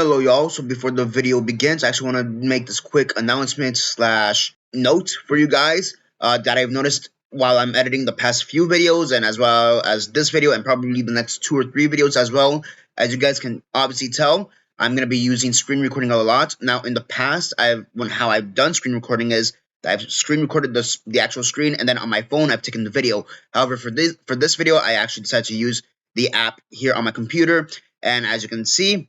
Hello, y'all. So before the video begins, I actually want to make this quick announcement slash note for you guys that I've noticed while I'm editing the past few videos and as well as this video and probably the next 2 or 3 videos as well. As you guys can obviously tell, I'm going to be using screen recording a lot. Now, in the past, how I've done screen recording is that I've screen recorded the actual screen, and then on my phone, I've taken the video. However, for this video, I actually decided to use the app here on my computer, and as you can see,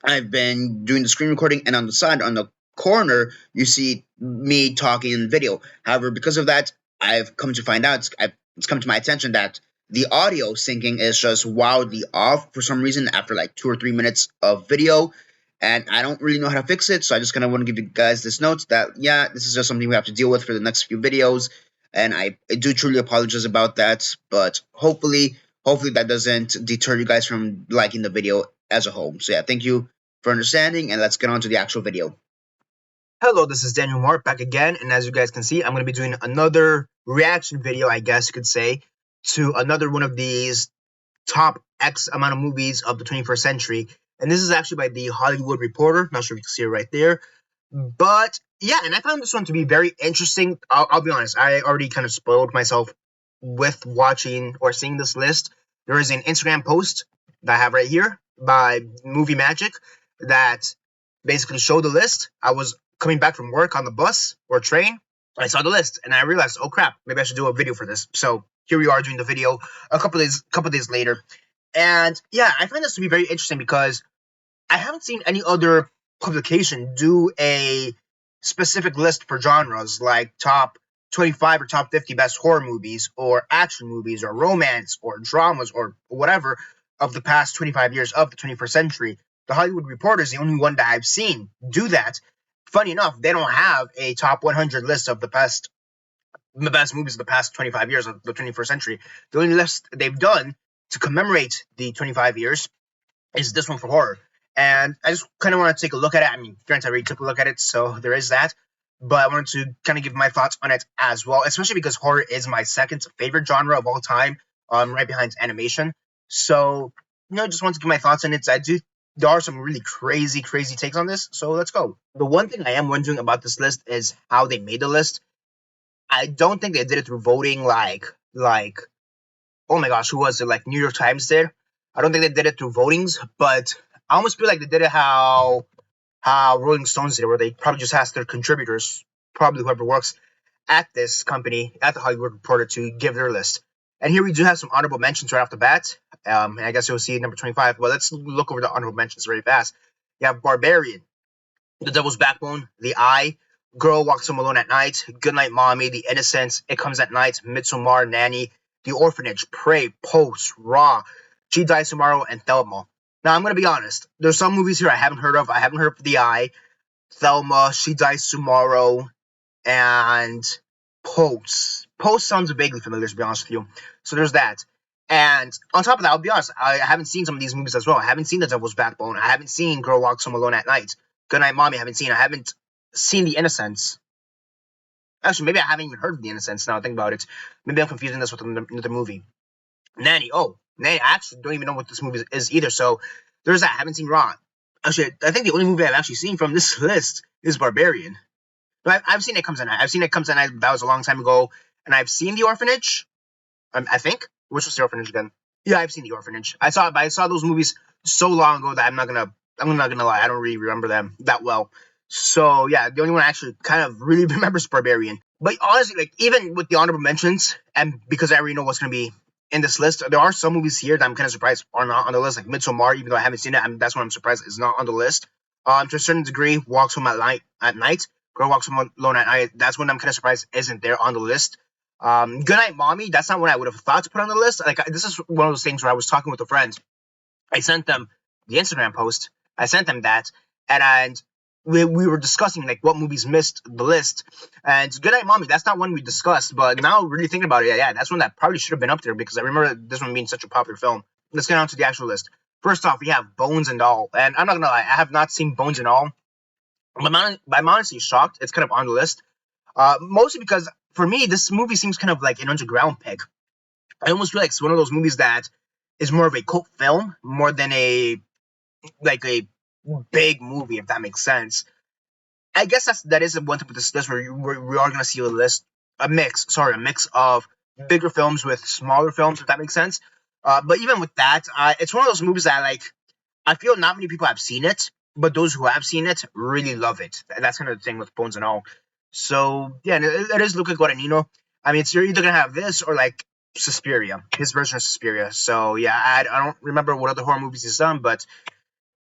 I've been doing the screen recording, and on the side, on the corner, you see me talking in video. However, because of that, I've come to find out, it's come to my attention that the audio syncing is just wildly off for some reason after like 2 or 3 minutes of video, and I don't really know how to fix it, so I just kind of want to give you guys this note that, yeah, this is just something we have to deal with for the next few videos, and I do truly apologize about that, but hopefully that doesn't deter you guys from liking the video as a whole. So yeah, thank you for understanding, and let's get on to the actual video. Hello, this is Daniel Mart back again, and as you guys can see, I'm going to be doing another reaction video, I guess you could say, to another one of these top X amount of movies of the 21st century. And this is actually by the Hollywood Reporter. Not sure if you can see it right there. But yeah, and I found this one to be very interesting. I'll be honest, I already kind of spoiled myself with watching or seeing this list. There is an Instagram post that I have right here by Movie Magic that basically showed the list. I was coming back from work on the bus or train. I saw the list and I realized, oh crap, maybe I should do a video for this. So here we are doing the video a couple days later. And yeah, I find this to be very interesting because I haven't seen any other publication do a specific list for genres like top 25 or top 50 best horror movies or action movies or romance or dramas or whatever of the past 25 years of the 21st century. The Hollywood Reporter is the only one that I've seen do that. Funny enough, they don't have a top 100 list of the best movies of the past 25 years of the 21st century. The only list they've done to commemorate the 25 years is this one for horror. And I just kind of want to take a look at it. I mean, granted, I already took a look at it, so there is that. But I wanted to kind of give my thoughts on it as well, especially because horror is my second favorite genre of all time, right behind animation. So, just want to give my thoughts on it. There are some really crazy takes on this, so let's go. The one thing I am wondering about this list is how they made the list. I don't think they did it through voting like, oh my gosh, who was it? Like New York Times did. I don't think they did it through votings, but I almost feel like they did it how Rolling Stones did, where they probably just asked their contributors, probably whoever works at this company, at the Hollywood Reporter, to give their list. And here we do have some honorable mentions right off the bat. And I guess you'll see number 25. Well, let's look over the honorable mentions very fast. You have Barbarian, The Devil's Backbone, The Eye, Girl Walks Home Alone at Night, Goodnight Mommy, The Innocents, It Comes at Night, Midsommar, Nanny, The Orphanage, Prey, Post, Raw, She Dies Tomorrow, and Thelma. Now, I'm going to be honest. There's some movies here I haven't heard of. I haven't heard of The Eye, Thelma, She Dies Tomorrow, and Post. Post sounds vaguely familiar, to be honest with you. So there's that. And on top of that, I'll be honest, I haven't seen some of these movies as well. I haven't seen The Devil's Backbone. I haven't seen Girl Walks Home Alone at Night. Goodnight Mommy, I haven't seen. I haven't seen The Innocents. Actually, maybe I haven't even heard of The Innocents now I think about it. Maybe I'm confusing this with another movie. Nanny. Oh, Nanny. I actually don't even know what this movie is either. So there's that. I haven't seen Raw. Actually, I think the only movie I've actually seen from this list is Barbarian. But I've seen It Comes at Night. I've seen It Comes at Night. That was a long time ago. And I've seen The Orphanage. I think. Which was The Orphanage again? Yeah, I've seen The Orphanage. I saw those movies so long ago that I'm not gonna lie. I don't really remember them that well. So yeah, the only one I actually kind of really remember is Barbarian. But honestly, like even with the honorable mentions, and because I already know what's gonna be in this list, there are some movies here that I'm kind of surprised are not on the list, like Midsommar. Even though I haven't seen it, that's what I'm surprised is not on the list. To a certain degree, Walks Home at Night, Girl Walks Home Alone at Night. That's one I'm kind of surprised isn't there on the list. Goodnight Mommy, that's not what I would have thought to put on the list. Like, this is one of those things where I was talking with a friend. I sent them the Instagram post. I sent them that, and we were discussing, like, what movies missed the list. And Goodnight Mommy, that's not one we discussed, but now really thinking about it, yeah, that's one that probably should have been up there because I remember this one being such a popular film. Let's get on to the actual list. First off, we have Bones and All. And I'm not gonna lie, I have not seen Bones and All. But I'm honestly shocked it's kind of on the list. Mostly because, for me, this movie seems kind of like an underground pick. I almost feel like it's one of those movies that is more of a cult film, more than a big movie, if that makes sense. I guess that is one thing with this list where we are gonna see a mix of bigger films with smaller films, if that makes sense. But even with that, it's one of those movies that like I feel not many people have seen it, but those who have seen it really love it. And that's kind of the thing with Bones and All. So yeah, it is Luca Guadagnino. I mean, you're either gonna have this or like Suspiria, his version of Suspiria. So yeah, I don't remember what other horror movies he's done, but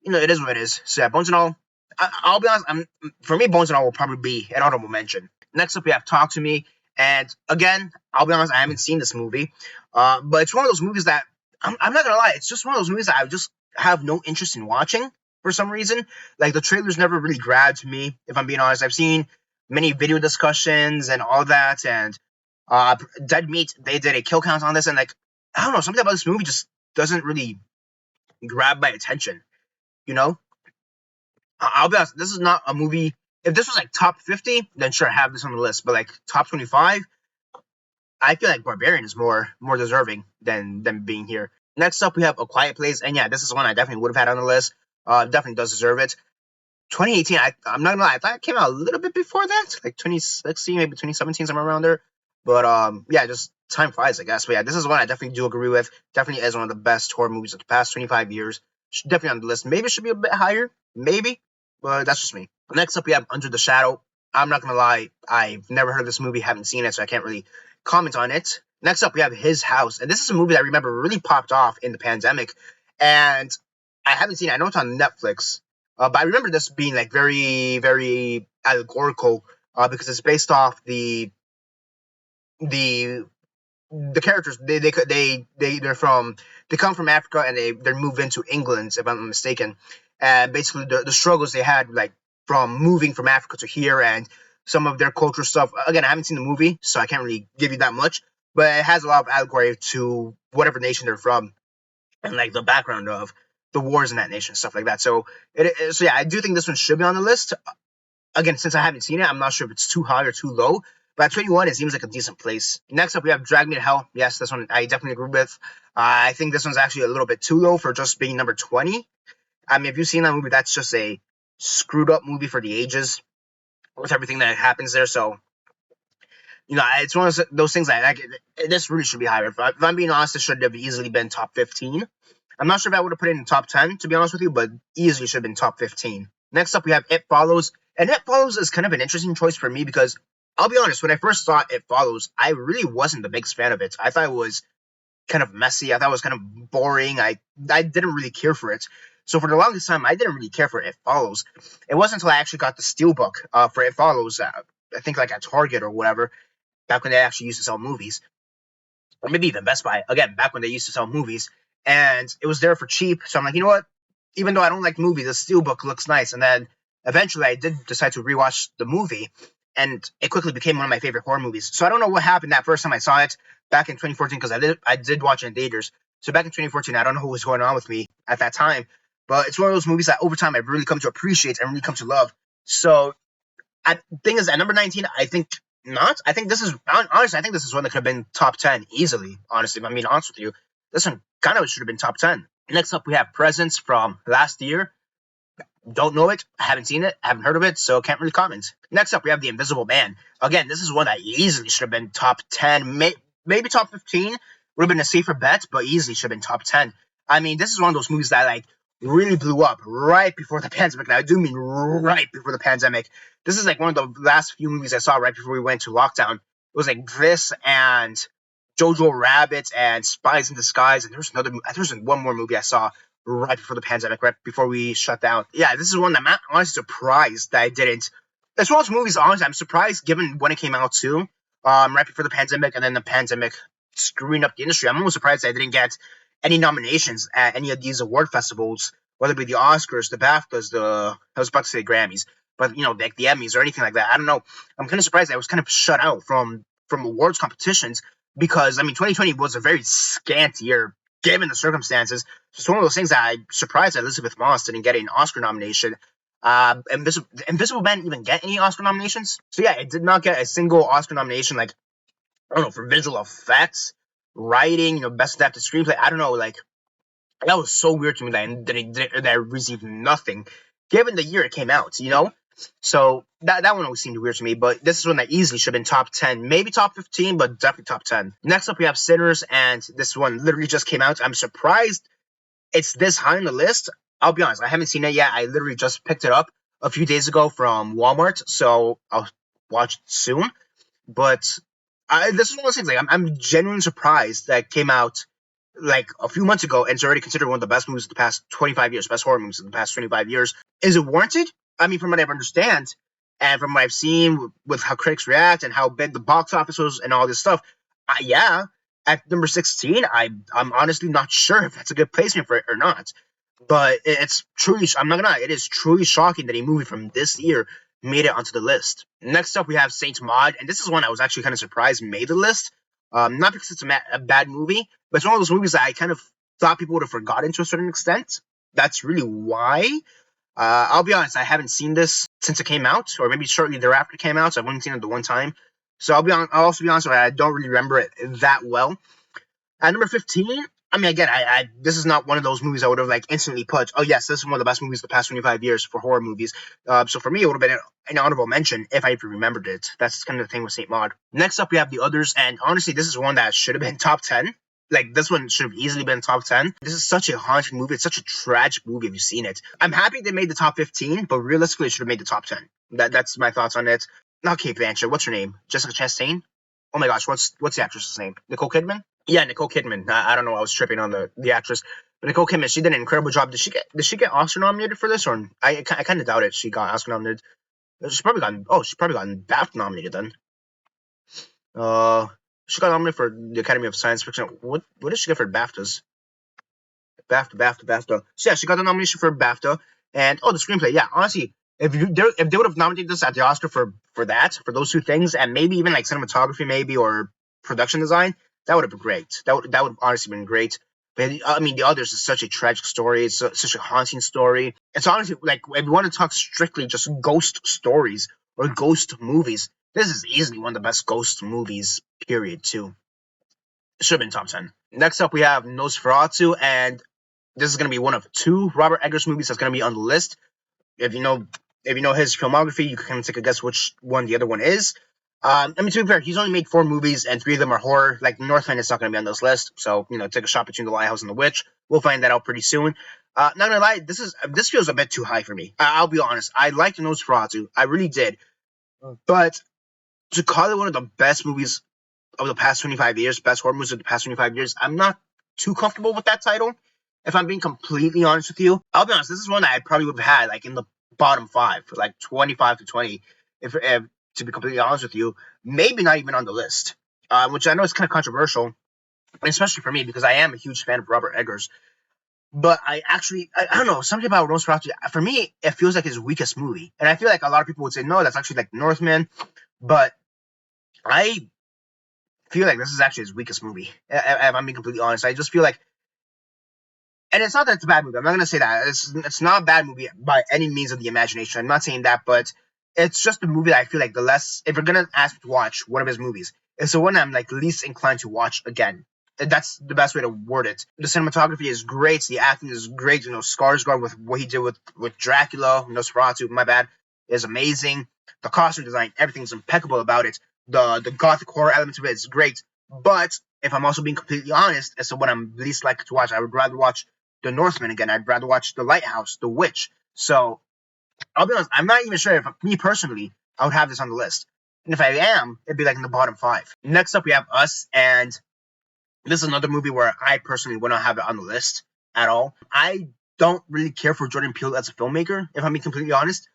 it is what it is. So yeah, Bones and All. I'll be honest. For me, Bones and All will probably be an honorable mention. Next up, we have Talk to Me, and again, I'll be honest. I haven't seen this movie, but it's one of those movies that I'm not gonna lie. It's just one of those movies that I just have no interest in watching for some reason. Like the trailers never really grabbed me. If I'm being honest, I've seen many video discussions and all that, and Dead Meat they did a kill count on this, and like I don't know, something about this movie just doesn't really grab my attention. You know, I'll be honest, this is not a movie. If this was like top 50, then sure, have this on the list. But like top 25, I feel like Barbarian is more deserving than being here. Next up, we have A Quiet Place, and yeah, this is one I definitely would have had on the list. Definitely does deserve it. 2018, I'm not gonna lie, I thought it came out a little bit before that, like 2016, maybe 2017, somewhere around there. But yeah, just time flies, I guess. But yeah, this is one I definitely do agree with. Definitely is one of the best horror movies of the past 25 years. Definitely on the list. Maybe it should be a bit higher, maybe, but that's just me. Next up, we have Under the Shadow. I'm not gonna lie, I've never heard of this movie, haven't seen it, so I can't really comment on it. Next up, we have His House, and this is a movie that I remember really popped off in the pandemic, and I haven't seen it. I know it's on Netflix, but I remember this being like very, very allegorical because it's based off the the characters. They come from Africa and they move into England, if I'm not mistaken. And basically the struggles they had like from moving from Africa to here and some of their cultural stuff. Again, I haven't seen the movie, so I can't really give you that much. But it has a lot of allegory to whatever nation they're from and like the background of the wars in that nation, stuff like that. So yeah, I do think this one should be on the list. Again, since I haven't seen it, I'm not sure if it's too high or too low. But at 21, it seems like a decent place. Next up, we have Drag Me to Hell. Yes, this one I definitely agree with. I think this one's actually a little bit too low for just being number 20. I mean, if you've seen that movie, that's just a screwed up movie for the ages with everything that happens there. So, it's one of those things that like, this really should be higher. If I'm being honest, it should have easily been top 15. I'm not sure if I would have put it in top 10, to be honest with you, but easily should have been top 15. Next up, we have It Follows. And It Follows is kind of an interesting choice for me because I'll be honest, when I first saw It Follows, I really wasn't the biggest fan of it. I thought it was kind of messy. I thought it was kind of boring. I didn't really care for it. So for the longest time, I didn't really care for It Follows. It wasn't until I actually got the steelbook for It Follows, I think like at Target or whatever, back when they actually used to sell movies, or maybe even Best Buy, again, back when they used to sell movies, and it was there for cheap. So I'm like, you know what? Even though I don't like movies, the steelbook looks nice. And then eventually I did decide to rewatch the movie, and it quickly became one of my favorite horror movies. So I don't know what happened that first time I saw it back in 2014 because I did watch it in theaters. So back in 2014, I don't know what was going on with me at that time, but it's one of those movies that over time I've really come to appreciate and really come to love. So thing is, at number 19, I think not. I think this is honestly, I think this is one that could have been top 10 easily. Honestly, if I'm being honest with you, this one kind of should have been top 10. Next up, we have Presence from last year. Don't know it, haven't seen it, haven't heard of it, so can't really comment. Next up, we have The Invisible Man. Again, this is one that easily should have been top 10, maybe top 15. Would have been a safer bet, but easily should have been top 10. I mean, this is one of those movies that like really blew up right before the pandemic. Now, I do mean right before the pandemic. This is like one of the last few movies I saw right before we went to lockdown. It was like this and Jojo Rabbit and Spies in Disguise, and there's one more movie I saw right before the pandemic, right before we shut down. Yeah, this is one that I'm honestly surprised that I didn't. As well as movies, honestly, I'm surprised given when it came out too, right before the pandemic, and then the pandemic screwing up the industry. I'm almost surprised I didn't get any nominations at any of these award festivals, whether it be the Oscars, the BAFTAs, I was about to say Grammys, but like the Emmys or anything like that. I don't know. I'm kind of surprised I was kind of shut out from awards competitions because I mean 2020 was a very scant year given the circumstances. It's one of those things that I'm surprised that Elizabeth Moss didn't get an Oscar nomination. Invisible Man even get any Oscar nominations? So yeah, it did not get a single Oscar nomination. Like I don't know for visual effects, writing, best adapted screenplay. I don't know. Like That was so weird to me that I received nothing, given the year it came out. So that one always seemed weird to me. But this is one that easily should have been top 10, maybe top 15, but definitely top 10. Next up, we have Sinners, and this one literally just came out. I'm surprised it's this high on the list. I'll be honest, I haven't seen it yet. I literally just picked it up a few days ago from Walmart, so I'll watch it soon. But this is one of those things. Like I'm genuinely surprised that it came out like a few months ago and it's already considered one of the best movies of the past 25 years, best horror movies of the past 25 years. Is it warranted? I mean, from what I understand and from what I've seen with how critics react and how big the box office was and all this stuff, yeah. At number 16, I'm honestly not sure if that's a good placement for it or not. But it's truly, I'm not gonna lie, it is truly shocking that a movie from this year made it onto the list. Next up, we have Saint Maud, and this is one I was actually kind of surprised made the list. Not because it's a bad movie, but it's one of those movies that I kind of thought people would have forgotten to a certain extent. That's really why. I'll be honest, I haven't seen this since it came out, or maybe shortly thereafter it came out, so I've only seen it the one time. So I'll also be honest with you, I don't really remember it that well. At number 15, I mean, again, this is not one of those movies I would have like instantly put. Oh yes, this is one of the best movies of the past 25 years for horror movies. So for me, it would have been an honorable mention if I even remembered it. That's kind of the thing with Saint Maud. Next up, we have The Others, and honestly, this is one that should have been top 10. Like this one should have easily been top 10. This is such a haunting movie. It's such a tragic movie if you've seen it. I'm happy they made the top 15, but realistically, it should have made the top 10. That's my thoughts on it. Not Kate Blanchett. What's her name? Jessica Chastain. Oh my gosh, what's the actress's name? Nicole Kidman. Yeah, Nicole Kidman. I don't know. I was tripping on the actress, but Nicole Kidman. She did an incredible job. Did she get Oscar nominated for this, or I kind of doubt it. She got Oscar nominated. She's probably gotten BAFTA nominated then. Uh, she got nominated for the Academy of Science Fiction. What did she get for BAFTAs? BAFTA. So yeah, she got the nomination for BAFTA, and the screenplay. Yeah, honestly, if they would have nominated this at the Oscar for those two things, and maybe even like cinematography, maybe or production design, that would have been great. That would have honestly been great. But I mean, The Others is such a tragic story. It's such a haunting story. It's honestly like if you want to talk strictly just ghost stories or ghost movies, this is easily one of the best ghost movies. Period. Too. It should have been top 10. Next up, we have Nosferatu, and this is going to be one of two Robert Eggers movies that's going to be on the list. If you know his filmography, you can kind of take a guess which one the other one is. I mean, to be fair, he's only made 4 movies, and 3 of them are horror. Like Northman is not going to be on this list, so take a shot between The Lighthouse and The Witch. We'll find that out pretty soon. Not gonna lie, this feels a bit too high for me. I'll be honest. I liked Nosferatu, I really did, but to call it one of the best movies of the past 25 years, best horror movies of the past 25 years, I'm not too comfortable with that title. If I'm being completely honest with you, I'll be honest, this is one that I probably would have had like in the bottom 5, like 25 to 20. If to be completely honest with you, maybe not even on the list, which I know is kind of controversial, especially for me because I am a huge fan of Robert Eggers. But I don't know, something about Nosferatu, for me, it feels like his weakest movie. And I feel like a lot of people would say, no, that's actually like Northman. But I feel like this is actually his weakest movie. If I'm being completely honest, I just feel like, and it's not that it's a bad movie. I'm not gonna say that it's not a bad movie by any means of the imagination. I'm not saying that, but it's just a movie that I feel like the less, if you're gonna ask me to watch one of his movies, it's the one I'm like least inclined to watch again. That's the best way to word it. The cinematography is great. The acting is great. Skarsgård with what he did with Dracula, Nosferatu, my bad, is amazing. The costume design, everything's impeccable about it. The gothic horror elements of it is great. But if I'm also being completely honest, as to what I'm least likely to watch, I would rather watch The Northman again. I'd rather watch The Lighthouse, The Witch. So I'll be honest, I'm not even sure if me personally I would have this on the list. And if I am, it'd be like in the bottom 5. Next up, we have Us, and this is another movie where I personally would not have it on the list at all. I don't really care for Jordan Peele as a filmmaker, if I'm being completely honest.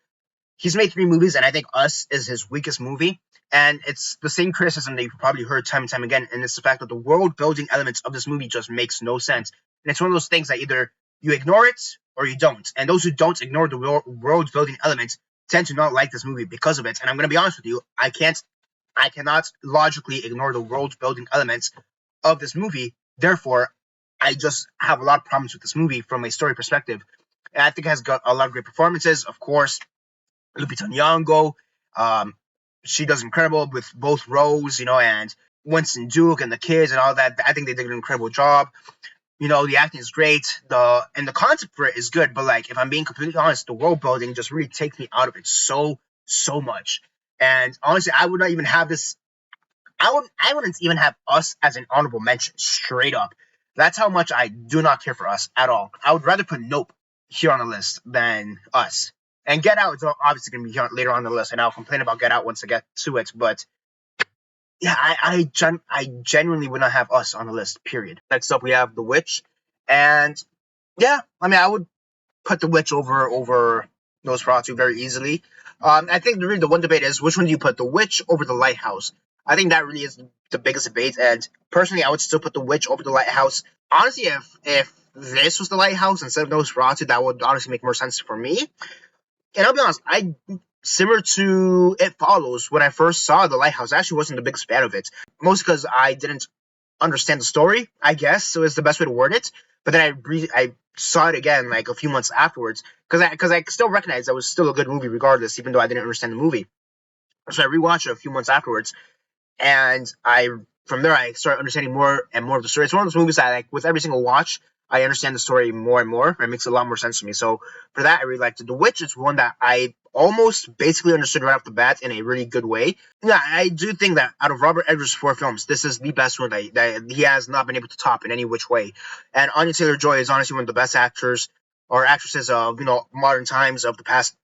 He's made 3 movies, and I think Us is his weakest movie. And it's the same criticism that you've probably heard time and time again, and it's the fact that the world-building elements of this movie just makes no sense. And it's one of those things that either you ignore it or you don't. And those who don't ignore the world-building elements tend to not like this movie because of it. And I'm going to be honest with you, I cannot logically ignore the world-building elements of this movie. Therefore, I just have a lot of problems with this movie from a story perspective. And I think it has got a lot of great performances. Of course, Lupita Nyong'o, she does incredible with both Rose, and Winston Duke and the kids and all that. I think they did an incredible job. the acting is great, and the concept for it is good, but like if I'm being completely honest, the world building just really takes me out of it so much. And honestly, I would not even have this. I wouldn't even have Us as an honorable mention, straight up. That's how much I do not care for Us at all. I would rather put Nope here on the list than Us. And Get Out is obviously going to be here later on the list, and I'll complain about Get Out once I get to it. But yeah, I genuinely would not have Us on the list. Period. Next up, we have The Witch, and yeah, I mean, I would put The Witch over Nosferatu very easily. I think really the one debate is which one do you put, The Witch over The Lighthouse? I think that really is the biggest debate, and personally, I would still put The Witch over The Lighthouse. Honestly, if this was The Lighthouse instead of Nosferatu, that would honestly make more sense for me. And I'll be honest, I similar to It Follows, when I first saw The Lighthouse, I actually wasn't the biggest fan of it. Mostly because I didn't understand the story, I guess, so it's the best way to word it. But then I saw it again like a few months afterwards because I still recognized that was still a good movie regardless, even though I didn't understand the movie. So I rewatched it a few months afterwards, and I from there I started understanding more and more of the story. It's one of those movies that like with every single watch I understand the story more and more. It makes a lot more sense to me. So for that I really liked it. The Witch is one that I almost basically understood right off the bat in a really good way. Yeah, I do think that out of Robert Eggers' 4 films, this is the best one that he has not been able to top in any which way. And Anya Taylor-Joy is honestly one of the best actors or actresses of modern times of the past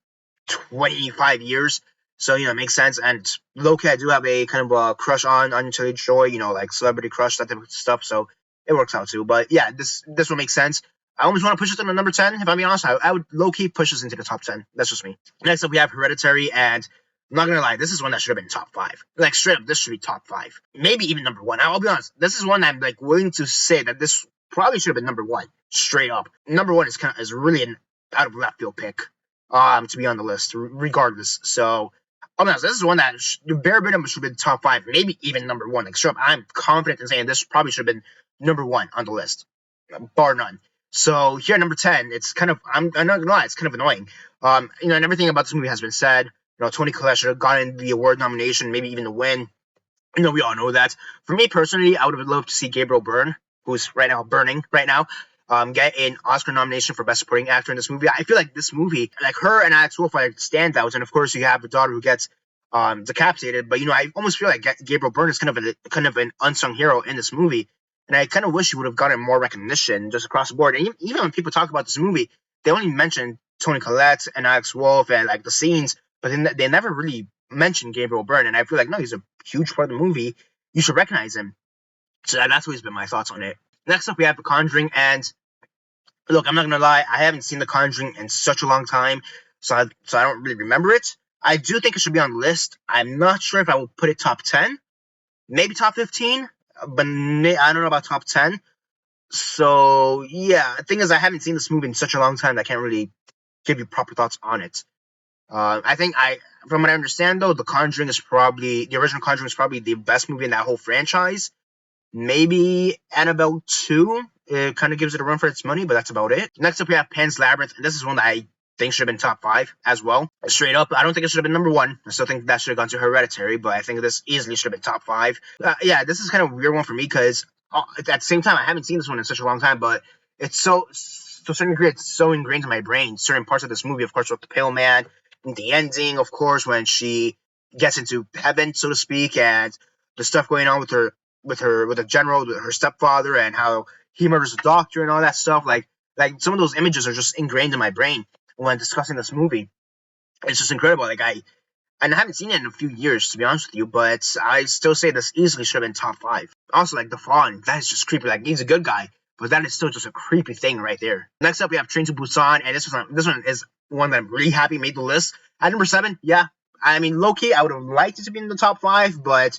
25 years. So, it makes sense. And low-key, I do have a kind of a crush on Anya Taylor-Joy, like celebrity crush, that type of stuff. So it works out too. But yeah, this one makes sense. I almost want to push this to the number 10. If I'm being honest, I would low-key push this into the top 10. That's just me. Next up, we have Hereditary. And I'm not going to lie, this is one that should have been top 5. Like, straight up, this should be top 5. Maybe even number 1. I'll be honest. This is one I'm, like, willing to say that this probably should have been number 1. Straight up. Number 1 is really an out of left field pick. To be on the list, regardless. So, I'll be honest, this is one that the bare minimum should have been top 5, maybe even number 1. Like, straight up, I'm confident in saying this probably should have been number 1 on the list, bar none. So here at number 10, it's kind of I'm not gonna lie, it's kind of annoying. And everything about this movie has been said. Tony Collette should have gotten the award nomination, maybe even the win. We all know that. For me personally, I would have loved to see Gabriel Byrne, who's right now burning right now, get an Oscar nomination for Best Supporting Actor in this movie. I feel like this movie, like her and Alex Wolff, are standouts, and of course you have the daughter who gets decapitated. But I almost feel like Gabriel Byrne is kind of an unsung hero in this movie, and I kind of wish he would have gotten more recognition just across the board. And even when people talk about this movie, they only mention Tony Collette and Alex Wolff and like the scenes, but they never really mention Gabriel Byrne. And I feel like no, he's a huge part of the movie. You should recognize him. So that's always been my thoughts on it. Next up, we have The Conjuring, and look, I'm not gonna lie, I haven't seen The Conjuring in such a long time, so I don't really remember it. I do think it should be on the list. I'm not sure if I will put it top 10, maybe top 15, but I don't know about top 10. So yeah, the thing is, I haven't seen this movie in such a long time that I can't really give you proper thoughts on it. I think from what I understand though, the original Conjuring is probably the best movie in that whole franchise. Maybe Annabelle 2. It kind of gives it a run for its money, but that's about it. Next up, we have Pan's Labyrinth, and this is one that I think should have been top 5 as well. Straight up, I don't think it should have been number 1. I still think that should have gone to Hereditary, but I think this easily should have been top 5. Yeah, this is kind of a weird one for me because at the same time, I haven't seen this one in such a long time, but it's to a certain degree, it's so ingrained in my brain. Certain parts of this movie, of course, with the Pale Man, and the ending, of course, when she gets into heaven, so to speak, and the stuff going on with the general, her stepfather, and how he murders the doctor and all that stuff. Like some of those images are just ingrained in my brain when discussing this movie. It's just incredible. And I haven't seen it in a few years, to be honest with you, but I still say this easily should have been top 5. Also, like the Fawn, that is just creepy. Like he's a good guy, but that is still just a creepy thing right there. Next up, we have Train to Busan, and this one is one that I'm really happy made the list. At number 7, yeah, I mean, low key, I would have liked it to be in the top 5, but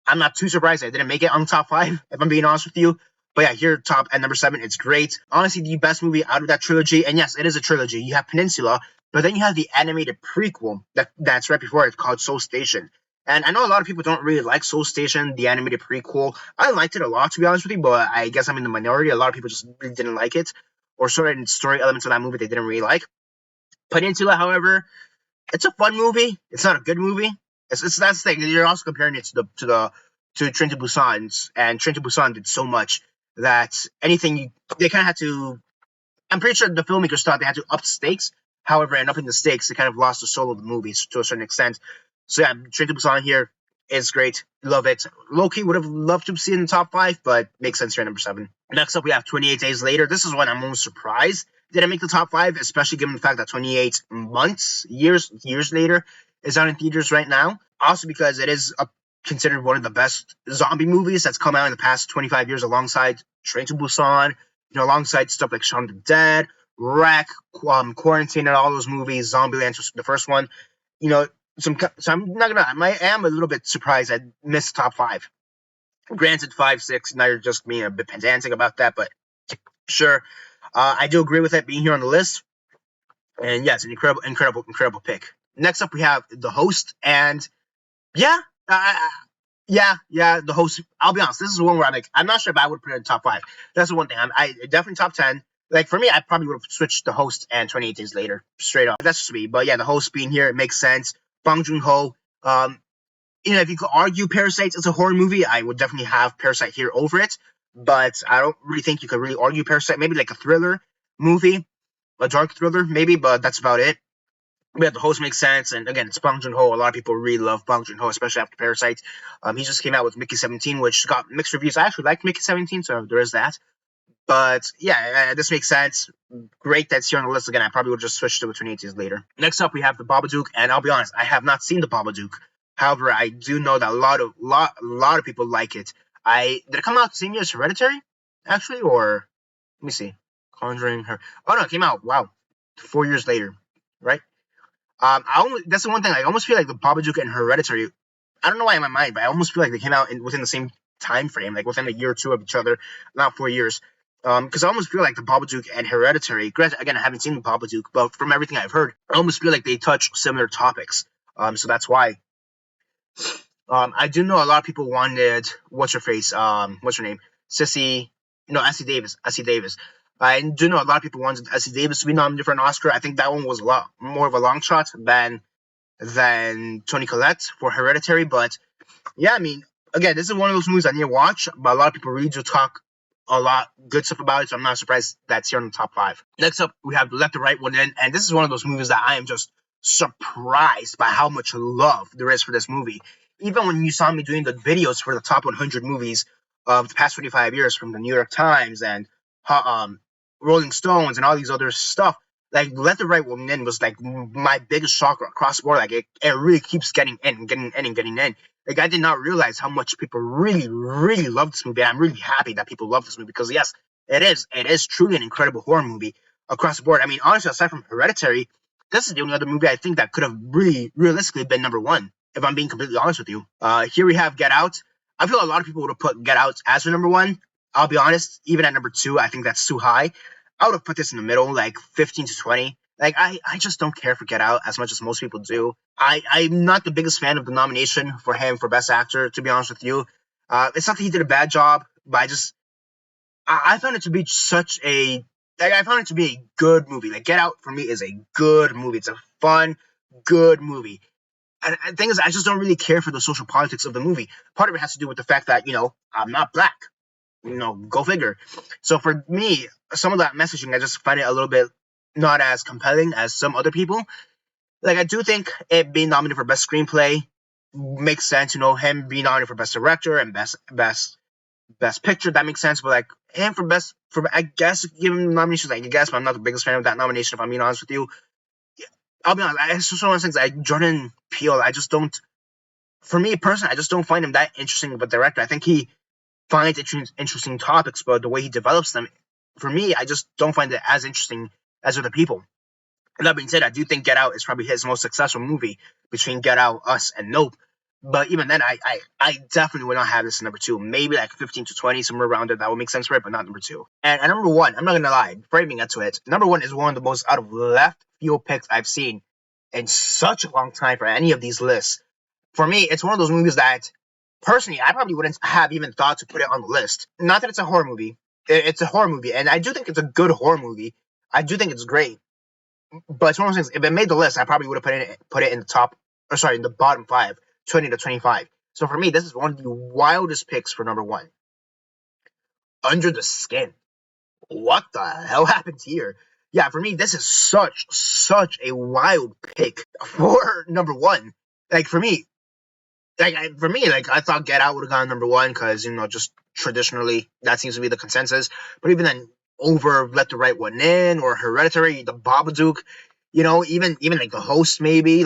I'm not too surprised I didn't make it on top 5, if I'm being honest with you. But yeah, here top at number 7, it's great. Honestly, the best movie out of that trilogy, and yes, it is a trilogy. You have Peninsula, but then you have the animated prequel that's right before it called Soul Station. And I know a lot of people don't really like Soul Station, the animated prequel. I liked it a lot, to be honest with you, but I guess I'm in the minority. A lot of people just really didn't like it, or certain story elements of that movie they didn't really like. Peninsula, however, it's a fun movie. It's not a good movie. It's that's the thing. You're also comparing it to Train to Busan, and Train to Busan did so much that they kind of had to. I'm pretty sure the filmmakers thought they had to up the stakes. However, in upping the stakes, they kind of lost the soul of the movies to a certain extent. So yeah, Train to Busan here is great. Love it. Low-key would have loved to see it in the top 5, but makes sense here at number 7. Next up, we have 28 Days Later. This is one I'm almost surprised didn't make the top 5, especially given the fact that 28 months, years later, is out in theaters right now. Also because it is considered one of the best zombie movies that's come out in the past 25 years alongside Train to Busan, alongside stuff like Shaun of the Dead, Wreck, Quarantine, and all those movies, Zombieland, the first one. You know, so I'm not gonna. I am a little bit surprised I missed top 5. Granted, 5, 6. Now you're just being a bit pedantic about that, but sure. I do agree with it being here on the list, and yeah, it's an incredible pick. Next up, we have The Host, and yeah, the Host. I'll be honest, this is one where I'm not sure if I would put it in top 5. That's the one thing. I definitely top 10. Like for me, I probably would have switched The Host and 28 Days Later straight up. That's just me. But yeah, The Host being here, it makes sense. Bong Joon Ho. If you could argue Parasite is a horror movie, I would definitely have Parasite here over it. But I don't really think you could really argue Parasite. Maybe like a thriller movie, a dark thriller, maybe, but that's about it. Yeah, The Host makes sense, and again, it's Bong Joon Ho. A lot of people really love Bong Joon Ho, especially after Parasite. He just came out with Mickey 17, which got mixed reviews. I actually like Mickey 17, so there is that. But yeah, this makes sense. Great that's here on the list again. I probably would just switch to it 28 days later. Next up, we have The Babadook, and I'll be honest, I have not seen The Babadook. However, I do know that a lot of people like it. Did it come out the same year as Hereditary, actually, or let me see, Conjuring her. Oh no, it came out 4 years later, right? That's the one thing. I almost feel like The Babadook and Hereditary. I don't know why in my mind, but I almost feel like they came out within the same time frame, like within a year or two of each other, not 4 years. Because I almost feel like The Babadook and Hereditary. Granted, again, I haven't seen The Babadook, but from everything I've heard, I almost feel like they touch similar topics. So that's why. I do know a lot of people wanted what's her face, what's her name, Sissy, Essie Davis, I do know a lot of people wanted Essie Davis to be nominated for an Oscar. I think that one was a lot more of a long shot than Toni Collette for Hereditary. But yeah, I mean, again, this is one of those movies I need to watch, but a lot of people really do talk a lot good stuff about it, so I'm not surprised that's here in the top 5. Next up, we have Let the Right One In, and this is one of those movies that I am just surprised by how much love there is for this movie. Even when you saw me doing the videos for the top 100 movies of the past 25 years from the New York Times and Rolling Stones and all these other stuff, like Let the Right One In was like my biggest shocker across the board. Like it really keeps getting in, getting in, and getting in. Like I did not realize how much people really, really love this movie. And I'm really happy that people love this movie because yes, it is truly an incredible horror movie across the board. I mean, honestly, aside from Hereditary, this is the only other movie I think that could have really realistically been number 1. If I'm being completely honest with you, here we have Get Out. I feel a lot of people would have put Get Out as their number 1. I'll be honest, even at number 2, I think that's too high. I would have put this in the middle, like 15 to 20. Like I just don't care for Get Out as much as most people do. I'm not the biggest fan of the nomination for him for Best Actor, to be honest with you. It's not that he did a bad job, but I found it to be I found it to be a good movie. Like Get Out for me is a good movie. It's a fun, good movie. And the thing is, I just don't really care for the social politics of the movie. Part of it has to do with the fact that I'm not black. Go figure. So for me, some of that messaging, I just find it a little bit not as compelling as some other people. Like I do think it being nominated for best screenplay makes sense. Him being nominated for best director and best picture, that makes sense. But like him for I guess give him nominations, I guess, but I'm not the biggest fan of that nomination. If I'm being honest with you, I'll be honest. It's just one of those things. Like Jordan Peele, I just don't. For me personally, I just don't find him that interesting of a director. I think he finds interesting topics, but the way he develops them, for me, I just don't find it as interesting as other people. And that being said, I do think Get Out is probably his most successful movie between Get Out, Us, and Nope. But even then, I definitely would not have this number 2. Maybe like 15 to 20, somewhere around there. That would make sense for it, but not number 2. And number 1, I'm not going to lie, before I even get to it, number 1 is one of the most out of left field picks I've seen in such a long time for any of these lists. For me, it's one of those movies that, personally, I probably wouldn't have even thought to put it on the list. Not that it's a horror movie. It's a horror movie, and I do think it's a good horror movie. I do think it's great. But it's one of those things, if it made the list, I probably would have put it in the top, or sorry, in the bottom 5, 20 to 25. So for me, this is one of the wildest picks for number 1. Under the Skin. What the hell happened here? Yeah, for me, this is such a wild pick for number one. Like for me, like I thought Get Out would have gone number one because just traditionally that seems to be the consensus. But even then, over Let the Right One In or Hereditary, the Babadook, even like the Host maybe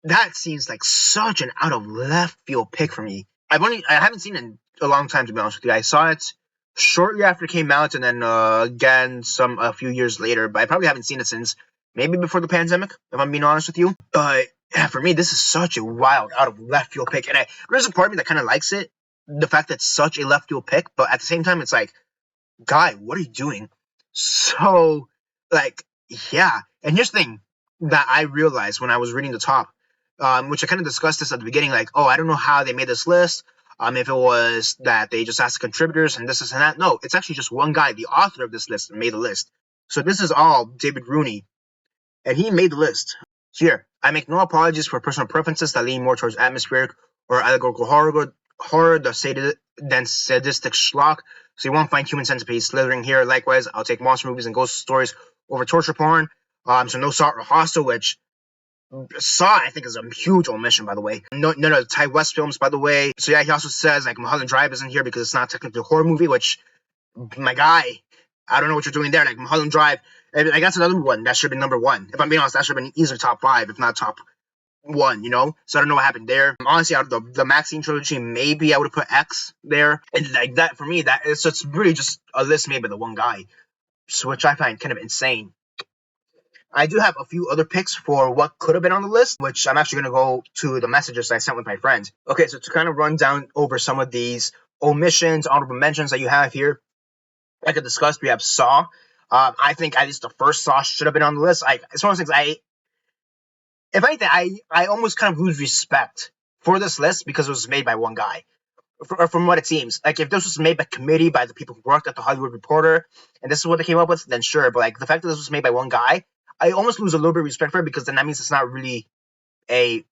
that seems like such an out of left field pick for me. I haven't seen it in a long time, to be honest with you. I saw it shortly after it came out, and then again a few years later. But I probably haven't seen it since maybe before the pandemic, if I'm being honest with you. But yeah, for me, this is such a wild out of left field pick, and there's a part of me that kind of likes it, the fact that it's such a left field pick. But at the same time, it's like, guy, what are you doing? So, like, yeah. And here's the thing that I realized when I was reading the top, which I kind of discussed this at the beginning, like, oh, I don't know how they made this list. If it was that they just asked the contributors and this and that. No, it's actually just one guy, the author of this list, made the list. So this is all David Rooney, and he made the list. Here, I make no apologies for personal preferences that lean more towards atmospheric or allegorical horror than sadistic schlock. So you won't find Human Centipede slithering here. Likewise, I'll take monster movies and ghost stories over torture porn. So no Saw or Hostel, which Saw, I think, is a huge omission, by the way. None of the Ty West films, by the way. So yeah, he also says like Mulholland Drive isn't here because it's not technically a horror movie, which, my guy, I don't know what you're doing there. Like Mulholland Drive, I guess that's another one that should have been number one. If I'm being honest, that should have been easily top five, if not top one, So I don't know what happened there. Honestly, out of the Maxine trilogy, maybe I would have put X there. And like that, for me, that it's really just a list made by the one guy, which I find kind of insane. I do have a few other picks for what could have been on the list, which I'm actually going to go to the messages I sent with my friend. Okay, so to kind of run down over some of these omissions, honorable mentions that you have here, like I discussed, we have Saw. I think at least the first Saw should have been on the list. It's one of those things if anything, I almost kind of lose respect for this list because it was made by one guy. From what it seems, like if this was made by committee by the people who worked at the Hollywood Reporter, and this is what they came up with, then sure. But like the fact that this was made by one guy, I almost lose a little bit of respect for it because then that means it's not really a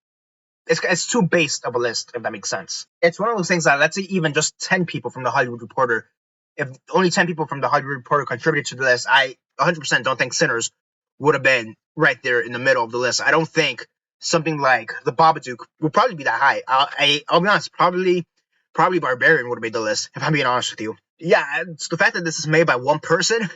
it's too based of a list, if that makes sense. It's one of those things that, let's say even just 10 people from the Hollywood Reporter, if only 10 people from the Hollywood Reporter contributed to the list, I 100% don't think Sinners would have been right there in the middle of the list. I don't think something like The Babadook would probably be that high. I'll be honest, probably Barbarian would have made the list, if I'm being honest with you. Yeah, it's the fact that this is made by one person,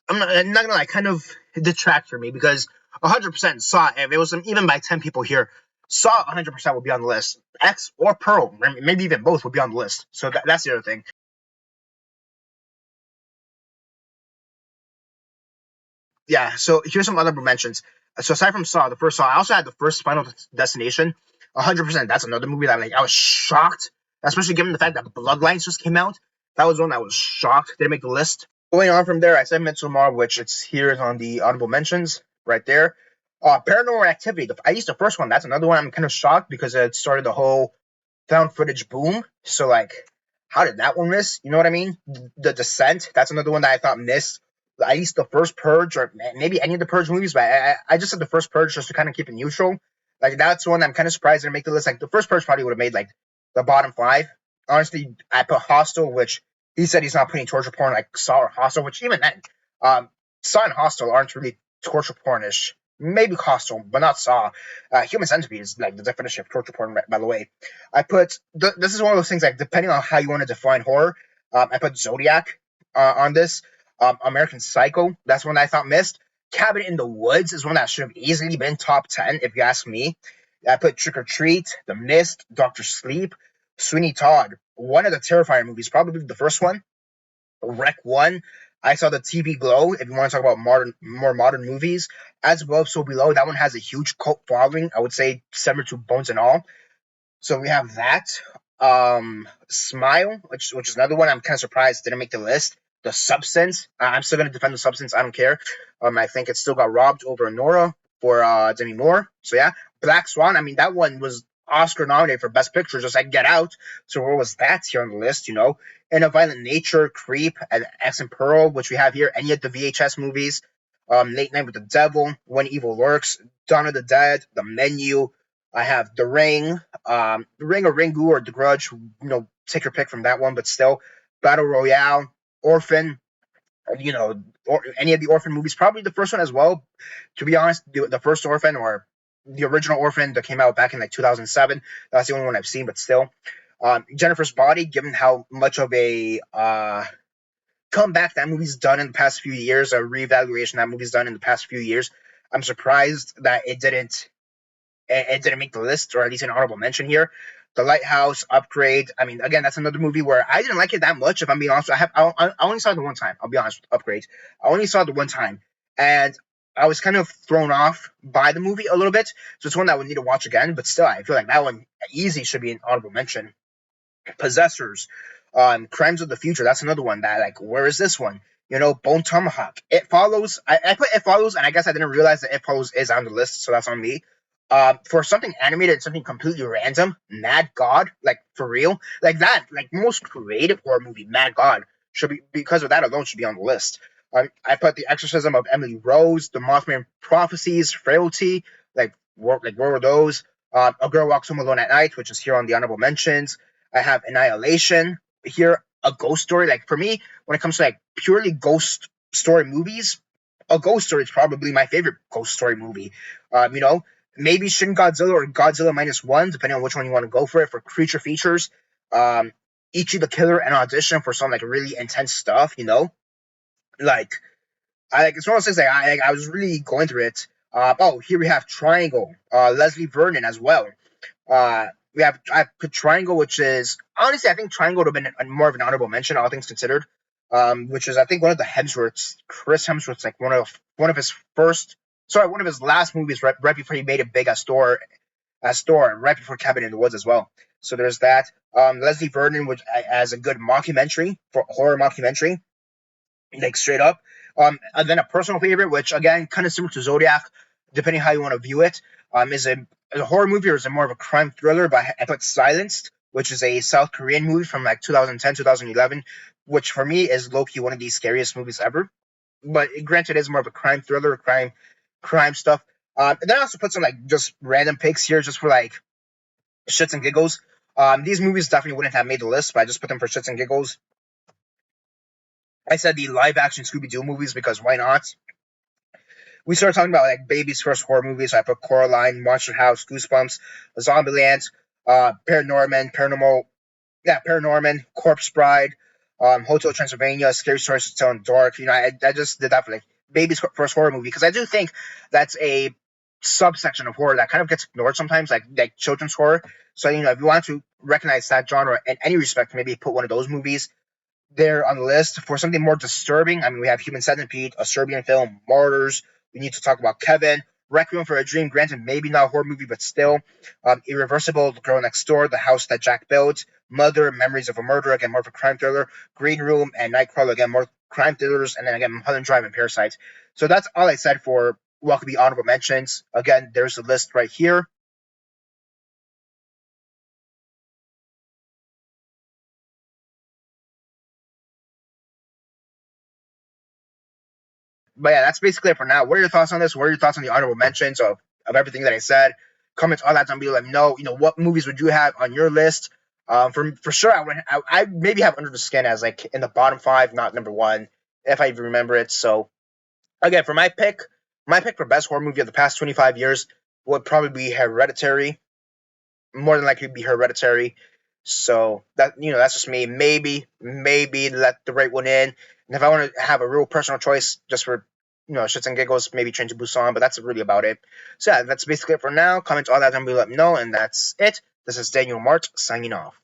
I'm not gonna lie, kind of detract for me because 100% Saw, if it was even by 10 people here, Saw 100% would be on the list. X or Pearl, maybe even both would be on the list. So that's the other thing. Yeah, so here's some other mentions. So aside from Saw, the first Saw, I also had the first Final Destination. 100%, that's another movie that I was shocked, especially given the fact that Bloodlines just came out. That was one that was shocked didn't make the list. Going on from there, I said Midsommar, which it's here on the honorable mentions right there. Paranormal Activity, at least the first one, that's another one I'm kind of shocked because it started the whole found footage boom. So like, how did that one miss? You know what I mean? The Descent, that's another one that I thought missed. At least the first Purge, or maybe any of the Purge movies, but I just said the first Purge just to kind of keep it neutral. Like that's one I'm kind of surprised didn't make the list. Like the first Purge probably would have made like the bottom five. Honestly, I put Hostel, which he said he's not putting torture porn like Saw or Hostel, which even then, Saw and Hostel aren't really torture pornish. Maybe Hostel, but not Saw. Human Centipede is like the definition of torture porn, by the way. I put this is one of those things like depending on how you want to define horror. I put Zodiac on this. American Psycho, that's one I thought missed. Cabin in the Woods is one that should have easily been top 10 if you ask me. I put Trick or Treat, The Mist, Doctor Sleep, Sweeney Todd, one of the Terrifier movies, probably the first one. Rec 1. I saw the TV Glow, if you want to talk about more modern movies. As Above, So Below, that one has a huge cult following. I would say similar to Bones and All. So we have that. Smile, which is another one I'm kind of surprised didn't make the list. The Substance. I'm still going to defend The Substance. I don't care. I think it still got robbed over Nora for Demi Moore. So yeah. Black Swan. I mean, that one was Oscar nominated for Best Picture, just like Get Out. So where was that here on the list, In a Violent Nature, Creep, and X and Pearl, which we have here. Any of the VHS movies. Late Night with the Devil, When Evil Lurks, Dawn of the Dead, The Menu. I have The Ring, The Ring or Ringu or The Grudge. Take your pick from that one, but still. Battle Royale, Orphan, or any of the Orphan movies. Probably the first one as well. To be honest, the first Orphan or the original Orphan that came out back in like 2007. That's the only one I've seen, but still. Jennifer's Body, given how much of a comeback that movie's done in the past few years, a reevaluation that movie's done in the past few years, I'm surprised that it didn't make the list, or at least an honorable mention here. The Lighthouse, Upgrade. I mean, again, that's another movie where I didn't like it that much. If I'm being honest, I only saw it the one time. I'll be honest with Upgrade. I only saw it the one time, and I was kind of thrown off by the movie a little bit. So it's one that I would need to watch again. But still, I feel like that one easy should be an honorable mention. Possessors, Crimes of the Future. That's another one that, like, where is this one? Bone Tomahawk. It Follows. I put It Follows, and I guess I didn't realize that It Follows is on the list, so that's on me. For something animated, something completely random, Mad God, like for real, like that, like most creative horror movie, Mad God should be, because of that alone, should be on the list. I put The Exorcism of Emily Rose, The Mothman Prophecies, Frailty, like where were those? A Girl Walks Home Alone at Night, which is here on the honorable mentions. I have Annihilation here, A Ghost Story. Like for me, when it comes to like purely ghost story movies, A Ghost Story is probably my favorite ghost story movie. Maybe Shin Godzilla or Godzilla Minus One, depending on which one you want to go for it. For creature features, Ichi the Killer and Audition for some like really intense stuff. Like it's one of those things. I was really going through it. Here we have Triangle, Leslie Vernon as well. Uh, I put Triangle, which is honestly I think Triangle would have been more of an honorable mention, all things considered. Which is I think one of the Hemsworths, Chris Hemsworth's like one of his one of his last movies right before he made it big as Thor, right before Cabin in the Woods as well. So there's that. Leslie Vernon, which as a good mockumentary for horror mockumentary, like straight up. And then a personal favorite, which again kind of similar to Zodiac, depending how you want to view it, is a horror movie or is it more of a crime thriller? But I put Silenced, which is a South Korean movie from like 2010, 2011, which for me is low key one of the scariest movies ever. But granted, it is more of a crime thriller, crime stuff. And then I also put some like just random picks here, just for like shits and giggles. These movies definitely wouldn't have made the list, but I just put them for shits and giggles. I said the live action Scooby Doo movies because why not? We started talking about like baby's first horror movies. So I put Coraline, Monster House, Goosebumps, Zombieland, Paranorman, Corpse Bride, Hotel Transylvania, Scary Stories to Tell in the Dark. I just did that for like baby's first horror movie because I do think that's a subsection of horror that kind of gets ignored sometimes, like children's horror. So if you want to recognize that genre in any respect, maybe put one of those movies there on the list. For something more disturbing, I mean, we have Human Centipede, a Serbian film, Martyrs. We need to talk about Kevin, Requiem for a Dream. Granted, maybe not a horror movie, but still. Irreversible, The Girl Next Door, The House That Jack Built, Mother, Memories of a Murder, again, more of a crime thriller. Green Room and Nightcrawler, again, more crime thrillers. And then again, Mulholland Drive and Parasite. So that's all I said for what could be honorable mentions. Again, there's a list right here. But yeah, that's basically it for now. What are your thoughts on this? What are your thoughts on the honorable mentions of everything that I said? Comments all that down below. Let me know. What movies would you have on your list? For sure, I maybe have Under the Skin as like in the bottom five, not number one, if I even remember it. So again, for my pick for best horror movie of the past 25 years would probably be Hereditary. More than likely be Hereditary. So that's just me. Maybe let the right one in. And if I want to have a real personal choice, just for shits and giggles, maybe Train to Busan. But that's really about it. So yeah, that's basically it for now. Comment all that down below, let me know, and that's it. This is Daniel Mart signing off.